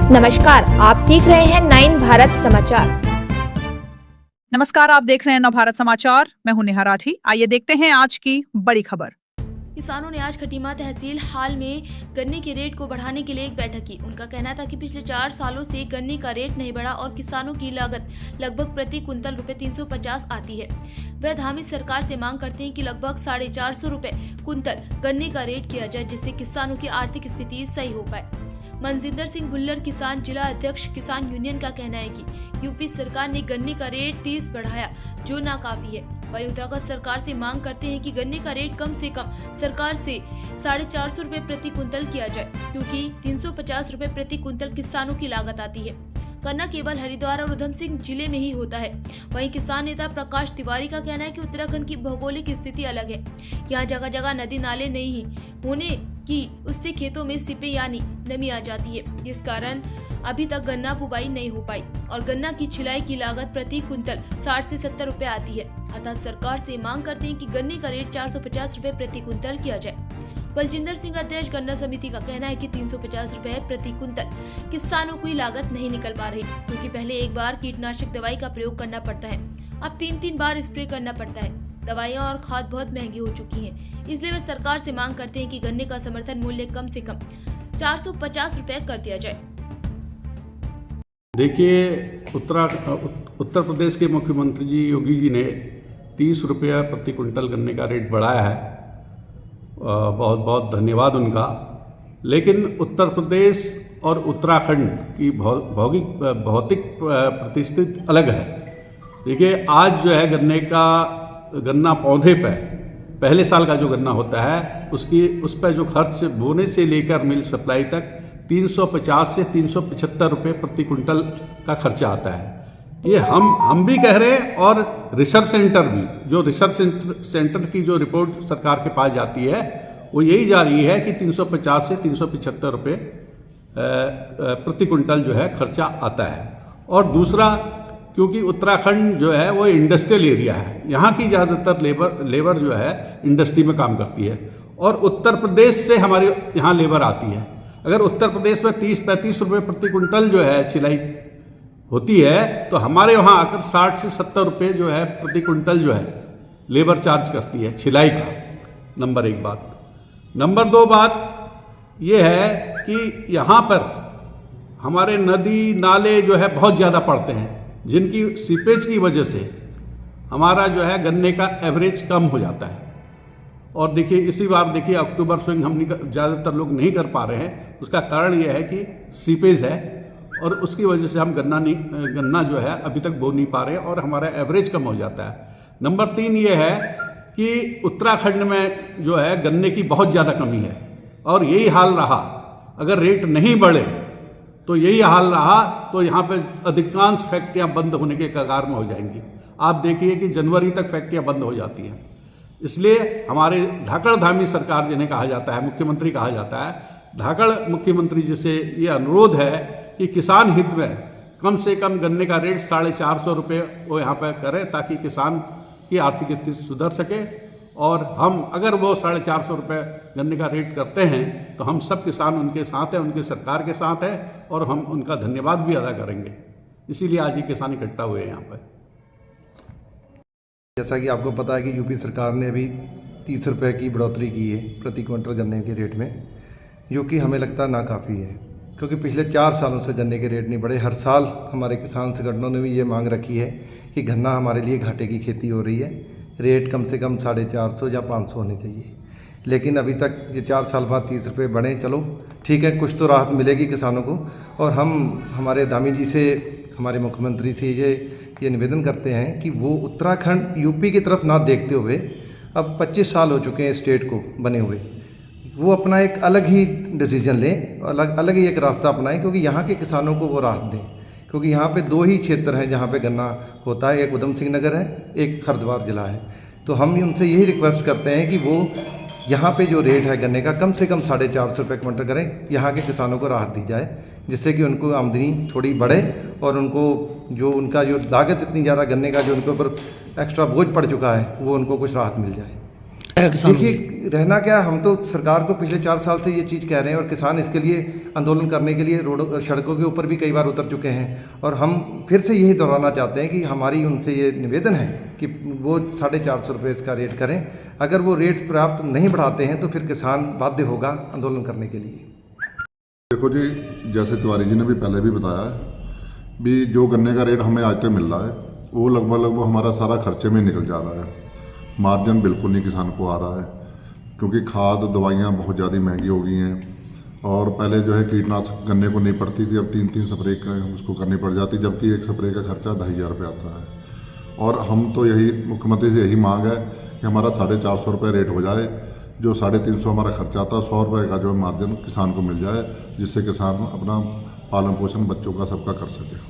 नमस्कार, आप देख रहे हैं 9 भारत समाचार। नमस्कार, आप देख रहे हैं 9 भारत समाचार। मैं हूं नेहा राठी। आइए देखते हैं आज की बड़ी खबर। किसानों ने आज खटीमा तहसील हाल में गन्ने के रेट को बढ़ाने के लिए एक बैठक की। उनका कहना था कि पिछले 4 सालों से गन्ने का रेट नहीं बढ़ा और किसानों की लागत लगभग प्रति कुंतल रुपए 350 आती है। वह धामी सरकार से मांग करते हैं कि लगभग 450 रुपए कुंतल गन्ने का रेट किया जाए, जिससे किसानों की आर्थिक स्थिति सही हो पाए। मनजिंदर सिंह भुल्लर किसान जिला अध्यक्ष किसान यूनियन का कहना है कि यूपी सरकार ने गन्ने का रेट 30 बढ़ाया, जो नाकाफी है। वहीं उत्तराखंड सरकार से मांग करते हैं कि गन्ने का रेट कम से कम सरकार से 450 रुपए प्रति कुंतल किया जाए, क्योंकि 350 रुपए प्रति कुंतल किसानों की लागत आती है। गन्ना केवल हरिद्वार और उधम सिंह जिले में ही होता है। वहीं किसान नेता प्रकाश तिवारी का कहना है कि उत्तराखंड की भौगोलिक स्थिति अलग है। यहाँ जगह जगह नदी नाले नहीं होने की उससे खेतों में सिपे यानी नमी आ जाती है, इस कारण अभी तक गन्ना बुवाई नहीं हो पाई और गन्ना की छिलाई की लागत प्रति कुंतल 60 से 70 रुपए आती है। अतः सरकार से मांग करते हैं कि गन्ने का रेट 450 रुपए प्रति कुंतल किया जाए। बलजिंदर सिंह अध्यक्ष गन्ना समिति का कहना है कि 350 रुपए प्रति कुंतल किसानों की लागत नहीं निकल पा रही, क्योंकि पहले एक बार कीटनाशक दवाई का प्रयोग करना पड़ता है, अब 3-3 बार स्प्रे करना पड़ता है। दवाइयां और खाद बहुत महंगी हो चुकी हैं, इसलिए वे सरकार से मांग करते हैं कि गन्ने का समर्थन मूल्य कम से कम 450 रुपए कर दिया जाए। देखिए, उत्तर प्रदेश के मुख्यमंत्री जी योगी जी ने 30 रुपया प्रति कुंटल गन्ने का रेट बढ़ाया है। बहुत बहुत धन्यवाद उनका। लेकिन उत्तर प्रदेश और उत्तराखंड की भौतिक परिस्थिति अलग है। देखिए, आज जो है गन्ना पौधे पे पहले साल का जो गन्ना होता है उस पर जो खर्च बोने से लेकर मिल सप्लाई तक 350 से 375 रुपये प्रति कुंटल का खर्चा आता है। ये हम भी कह रहे हैं और रिसर्च सेंटर भी, जो रिसर्च सेंटर की जो रिपोर्ट सरकार के पास जाती है वो यही जा रही है कि 350 से 375 रुपये प्रति कुंटल जो है खर्चा आता है। और दूसरा, क्योंकि उत्तराखंड जो है वो इंडस्ट्रियल एरिया है, यहाँ की ज़्यादातर लेबर जो है इंडस्ट्री में काम करती है और उत्तर प्रदेश से हमारे यहाँ लेबर आती है। अगर उत्तर प्रदेश में 30-35 रुपये प्रति कुंटल जो है छिलाई होती है, तो हमारे वहाँ आकर 60 से 70 रुपये जो है प्रति कुंटल जो है लेबर चार्ज करती है छिलाई का। नंबर 1 बात। नंबर 2 बात ये है कि यहाँ पर हमारे नदी नाले जो है बहुत ज़्यादा पड़ते हैं, जिनकी सीपेज की वजह से हमारा जो है गन्ने का एवरेज कम हो जाता है। और देखिए, इसी बार देखिए अक्टूबर स्विंग हम ज़्यादातर लोग नहीं कर पा रहे हैं। उसका कारण यह है कि सीपेज है और उसकी वजह से हम गन्ना जो है अभी तक बो नहीं पा रहे हैं और हमारा एवरेज कम हो जाता है। नंबर 3 ये है कि उत्तराखंड में जो है गन्ने की बहुत ज़्यादा कमी है और यही हाल रहा, अगर रेट नहीं बढ़े तो यही हाल रहा तो यहाँ पे अधिकांश फैक्ट्रियाँ बंद होने के कगार में हो जाएंगी। आप देखिए कि जनवरी तक फैक्ट्रियाँ बंद हो जाती हैं। इसलिए हमारे धाकड़ धामी सरकार जिन्हें कहा जाता है, मुख्यमंत्री कहा जाता है, धाकड़ मुख्यमंत्री जी से ये अनुरोध है कि किसान हित में कम से कम गन्ने का रेट 450 रुपये वो यहाँ पर करें, ताकि किसान की आर्थिक स्थिति सुधर सके। और हम अगर वो 450 रुपये गन्ने का रेट करते हैं तो हम सब किसान उनके साथ हैं, उनके सरकार के साथ हैं और हम उनका धन्यवाद भी अदा करेंगे। इसीलिए आज ये किसान इकट्ठा हुए हैं यहाँ पर। जैसा कि आपको पता है कि यूपी सरकार ने अभी 30 रुपये की बढ़ोतरी की है प्रति क्विंटल गन्ने के रेट में, जो कि हमें लगता नाकाफ़ी है, क्योंकि पिछले 4 सालों से गन्ने के रेट नहीं बढ़े। हर साल हमारे किसान संगठनों ने भी ये मांग रखी है कि गन्ना हमारे लिए घाटे की खेती हो रही है, रेट कम से कम 450 या 500 होने चाहिए। लेकिन अभी तक ये 4 साल बाद 30 रुपये बढ़े, चलो ठीक है, कुछ तो राहत मिलेगी किसानों को। और हम हमारे दामी जी से, हमारे मुख्यमंत्री से ये निवेदन करते हैं कि वो उत्तराखंड यूपी की तरफ ना देखते हुए, अब 25 साल हो चुके हैं स्टेट को बने हुए, वो अपना एक अलग ही डिसीजन लें, अलग ही एक रास्ता अपनाएं, क्योंकि यहाँ के किसानों को वो राहत दें। क्योंकि यहाँ पे 2 ही क्षेत्र हैं जहाँ पे गन्ना होता है, एक उधम सिंह नगर है, एक हरिद्वार जिला है। तो हम उनसे यही रिक्वेस्ट करते हैं कि वो यहाँ पे जो रेट है गन्ने का कम से कम 450 रुपये क्विंटल करें, यहाँ के किसानों को राहत दी जाए, जिससे कि उनको आमदनी थोड़ी बढ़े और उनको जो उनका जो लागत इतनी ज़्यादा गन्ने का जो उनके ऊपर एक्स्ट्रा बोझ पड़ चुका है वो उनको कुछ राहत मिल जाए। देखिए रहना क्या, हम तो सरकार को पिछले 4 साल से ये चीज़ कह रहे हैं और किसान इसके लिए आंदोलन करने के लिए रोडों सड़कों के ऊपर भी कई बार उतर चुके हैं। और हम फिर से यही दोहराना चाहते हैं कि हमारी उनसे ये निवेदन है कि वो 450 रुपये इसका रेट करें। अगर वो रेट प्राप्त नहीं बढ़ाते हैं तो फिर किसान बाध्य होगा आंदोलन करने के लिए। देखो जी, जैसे तिवारी जी ने भी पहले भी बताया है भी जो गन्ने का रेट हमें आज तक मिल रहा है वो लगभग हमारा सारा खर्चे में निकल जा रहा है। मार्जिन बिल्कुल नहीं किसान को आ रहा है क्योंकि खाद दवाइयाँ बहुत ज़्यादा महंगी हो गई हैं। और पहले जो है कीटनाशक गन्ने को नहीं पड़ती थी, अब 3-3 स्प्रे का उसको करनी पड़ जाती, जबकि एक स्प्रे का खर्चा 2500 रुपये आता है। और हम तो यही मुख्यमंत्री से यही मांग है कि हमारा 450 रुपये रेट हो जाए, जो 350 हमारा खर्चा आता है 100 रुपये का जो मार्जिन किसान को मिल जाए, जिससे किसान अपना पालन पोषण बच्चों का सबका कर सके।